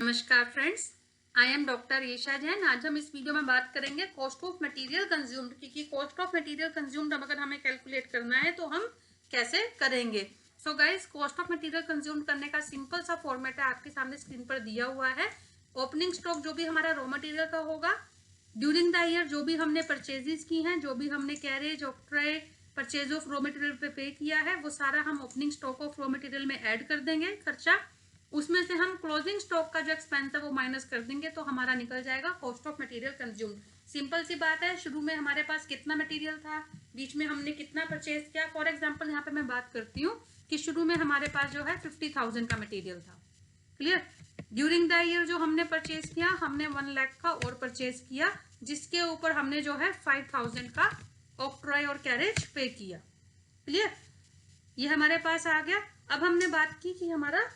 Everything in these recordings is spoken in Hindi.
नमस्कार friends, I am doctor Isha Jain. आज हम इस वीडियो में बात करेंगे कॉस्ट ऑफ मटेरियल कंज्यूम्ड, क्योंकि कॉस्ट ऑफ मटेरियल कंज्यूम्ड अगर हमें कैलकुलेट करना है तो हम कैसे करेंगे। So guys, cost of material consumed करने का सिंपल सा फॉर्मेट है, आपके सामने स्क्रीन पर दिया हुआ है। ओपनिंग स्टॉक जो भी हमारा रॉ मटेरियल का होगा, ड्यूरिंग द ईयर जो भी हमने परचेजेस की हैं, जो भी हमने carriage octroi purchase of raw material pay किया है, वो सारा हम opening stock of raw material में ऐड कर देंगे खर्चा। उसमें से हम क्लोजिंग स्टॉक का जो एक्सपेंस है वो माइनस कर देंगे, तो हमारा निकल जाएगा cost of material consumed. Simple सी बात है, शुरू में हमारे पास कितना मटेरियल था, बीच में हमने कितना परचेज किया। फॉर एग्जांपल यहाँ पे मैं बात करती हूँ कि शुरू में हमारे पास जो है 50,000 का मटेरियल था। क्लियर। ड्यूरिंग द ईयर जो हमने परचेज किया, हमने 1 लाख का और परचेज किया, जिसके ऊपर हमने जो है 5,000 का ऑक्ट्रॉय और कैरेज पे किया। क्लियर, ये हमारे पास आ गया। अब हमने बात की कि हमारा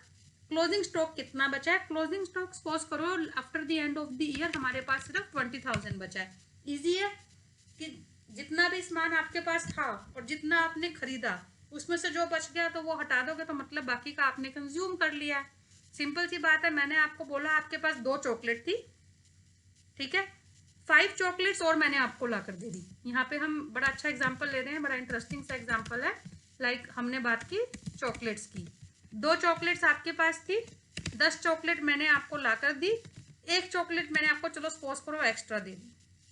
क्लोजिंग स्टॉक कितना बचा है। क्लोजिंग स्टॉक सपोज करो after the end of the year हमारे पास सिर्फ 20,000 बचा है। इजी है कि जितना भी सामान आपके पास था और जितना आपने खरीदा, उसमें से जो बच गया तो वो हटा दोगे, तो मतलब बाकी का आपने कंज्यूम कर लिया है। सिंपल सी बात है। मैंने आपको बोला आपके पास 2 चॉकलेट थी, ठीक है, 5 चॉकलेट्स और मैंने आपको ला कर दे दी। यहाँ पे हम बड़ा अच्छा एग्जाम्पल ले रहे हैं, बड़ा इंटरेस्टिंग सा एग्जाम्पल है। लाइक हमने बात की चॉकलेट्स की, 2 चॉकलेट्स आपके पास थी, 10 चॉकलेट मैंने आपको ला कर दी, 1 चॉकलेट मैंने आपको चलो सपोज करो एक्स्ट्रा दे दी।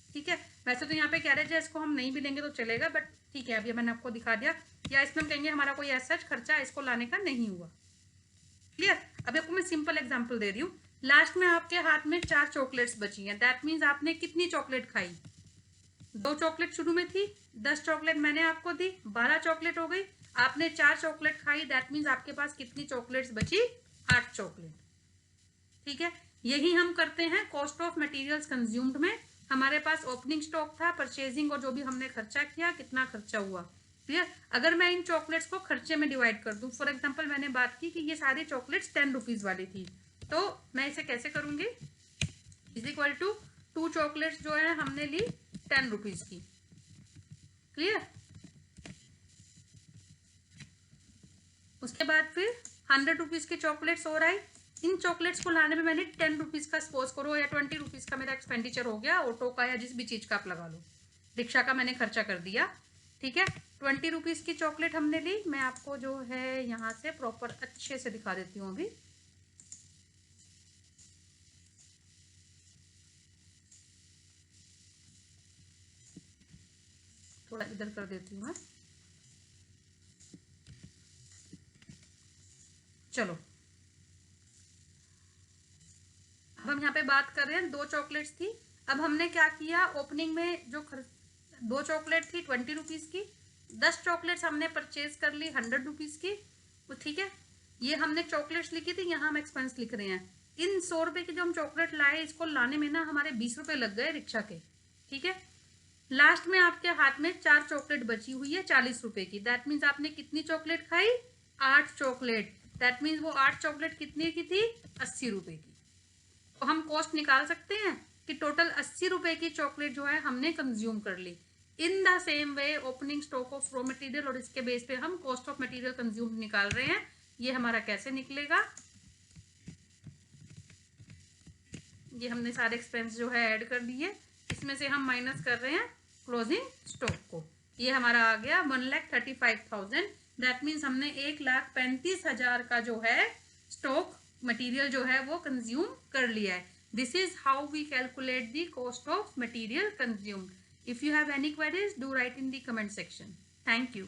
ठीक है, वैसे तो यहाँ पे कैरेज है, इसको हम नहीं भी लेंगे तो चलेगा, बट ठीक है, अभी मैंने आपको दिखा दिया। या इसमें हम कहेंगे हमारा कोई ऐसा खर्चा इसको लाने का नहीं हुआ। क्लियर। अभी आपको मैं सिंपल एग्जांपल दे रही हूँ। लास्ट में आपके हाथ में 4 चॉकलेट्स बची हैं, दैट मीन्स आपने कितनी चॉकलेट खाई। 2 चॉकलेट शुरू में थी, 10 चॉकलेट मैंने आपको दी, 12 चॉकलेट हो गई। आपने 4 चॉकलेट खाई, दैट मीन्स आपके पास कितनी चॉकलेट्स बची, 8 चॉकलेट। ठीक है, यही हम करते हैं कॉस्ट ऑफ मटेरियल्स कंज्यूम्ड में। हमारे पास ओपनिंग स्टॉक था, परचेजिंग और जो भी हमने खर्चा किया, कितना खर्चा हुआ। क्लियर। अगर मैं इन चॉकलेट्स को खर्चे में डिवाइड कर दूं, फॉर एग्जांपल मैंने बात की कि ये सारी चॉकलेट्स 10 रुपीज वाली थी, तो मैं इसे कैसे करूंगी, इज इक्वल टू 2 चॉकलेट्स जो है हमने ली 10 रुपीज की। क्लियर। उसके बाद फिर 100 रुपीज की चॉकलेट्स और आई। इन चॉकलेट्स को लाने में मैंने 10 रुपीज का सपोज करो या 20 रुपीज का मेरा एक्सपेंडिचर हो गया, ऑटो का या जिस भी चीज का आप लगा लो, रिक्शा का मैंने खर्चा कर दिया। ठीक है, 20 रुपीज की चॉकलेट हमने ली। मैं आपको जो है यहाँ से प्रॉपर अच्छे से दिखा देती हूँ। अभी थोड़ा इधर कर देती हूँ मैं। चलो, अब हम यहाँ पे बात कर रहे हैं, 2 चॉकलेट्स थी। अब हमने क्या किया, ओपनिंग में जो 2 चॉकलेट थी 20 रुपीज की, 10 चॉकलेट्स हमने परचेज कर ली 100 रुपीज की। तो ठीक है, ये हमने चॉकलेट्स लिखी थी, यहाँ हम एक्सपेंस लिख रहे हैं। इन 100 रुपए की जो हम चॉकलेट लाए, इसको लाने में ना हमारे 20 रुपए लग गए रिक्शा के। ठीक है, लास्ट में आपके हाथ में 4 चॉकलेट बची हुई है 40 रुपए की। दैट मीन्स आपने कितनी चॉकलेट खाई, 8 चॉकलेट। दैट मीन्स वो 8 चॉकलेट कितने की थी, 80 रुपए की। तो हम कॉस्ट निकाल सकते हैं कि टोटल 80 रुपए की चॉकलेट जो है हमने कंज्यूम कर ली। In the same way opening stock of raw material और इसके बेस पे हम कॉस्ट ऑफ मटेरियल कंज्यूम निकाल रहे हैं। ये हमारा कैसे निकलेगा, ये हमने सारे एक्सपेंस जो है ऐड कर दिए, इसमें से हम माइनस कर रहे हैं क्लोजिंग स्टॉक को। ये हमारा आ गया 1,35,000। दैट मीन्स हमने 1,35,000 का जो है स्टॉक मटेरियल जो है वो कंज्यूम कर लिया है। This is how we calculate the cost of material consumed. If you have any queries, do write in the comment section. Thank you.